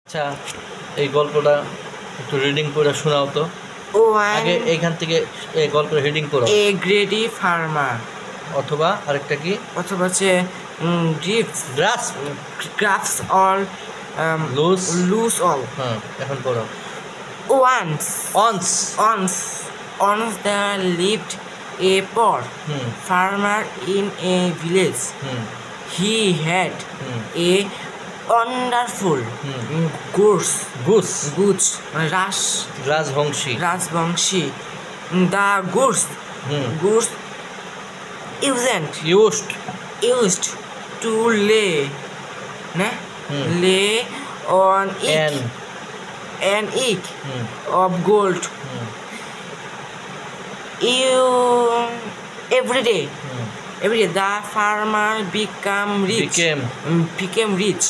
আচ্ছা, এই গল্পটা একটু রিডিং করে শোনাও তো। আগে এইখান থেকে এই গল্পের রিডিং করো। এ গ্রেডি ফার্মার অথবা আরেকটা কি? অথবা হচ্ছে গ্রাফস অল লুজ অল। হ্যাঁ, এখন করো। Once there lived a poor farmer in a village. He had a wonderful goose Rajbangshi. The goose used to lay on an egg of gold every day. The farmer became rich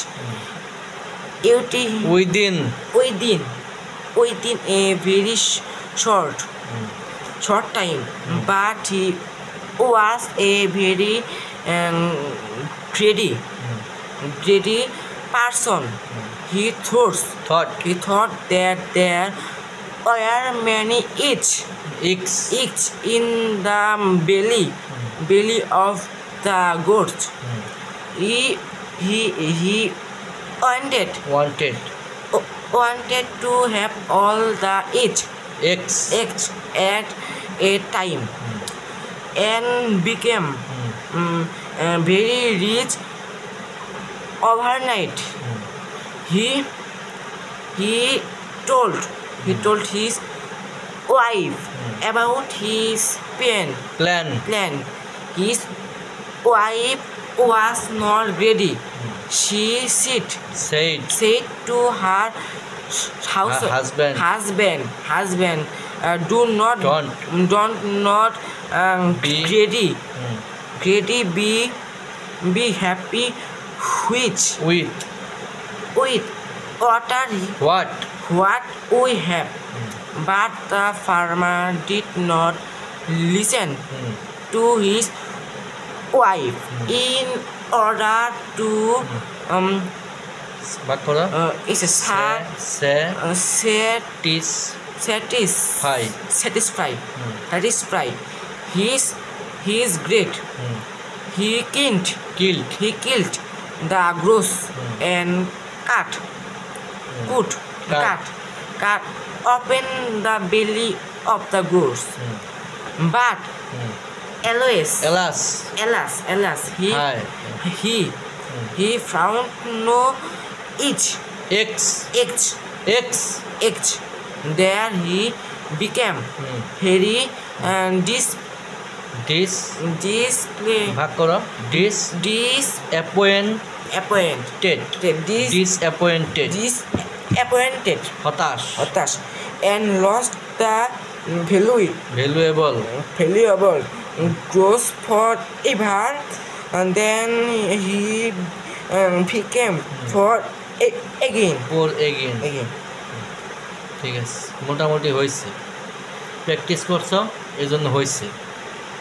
within a very short time, but he was a very greedy person. He thought that there were many eggs in the belly of the goat. He wanted to have all the eggs at a time and became very rich overnight. He told his wife about his plan. His wife was not ready. She said to her husband, don't greedy, be happy with what we have. But the farmer did not listen to his wife. In order to satisfy his greed, he killed the goose and cut open the belly of the goose. But alas, he found no eggs. There he became very disappointed and lost the valuable goose forever. And then he became poor again. ঠিক আছে, মোটামুটি হয়েছে। Practice করছো, এই জন্য হয়েছে।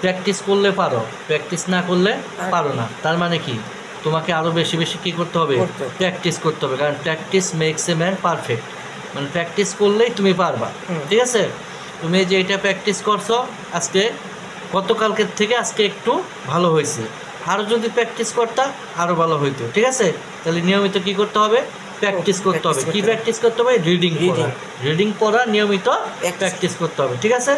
Practice করলে পারো, প্র্যাকটিস না করলে পারো না। তার মানে কি, তোমাকে আরও বেশি কী করতে হবে? প্র্যাকটিস করতে হবে। কারণ practice makes a man perfect. মানে প্র্যাকটিস করলেই তুমি পারবা। ঠিক আছে, তুমি যে এটা প্র্যাকটিস করছো আজকে, গতকালকের থেকে আজকে একটু ভালো হয়েছে। আরও যদি প্র্যাকটিস করতা আরও ভালো হইতো। ঠিক আছে, তাহলে নিয়মিত কী করতে হবে? প্র্যাকটিস করতে হবে। কি প্র্যাকটিস করতে হবে? রিডিং পড়া নিয়মিত প্র্যাকটিস করতে হবে। ঠিক আছে।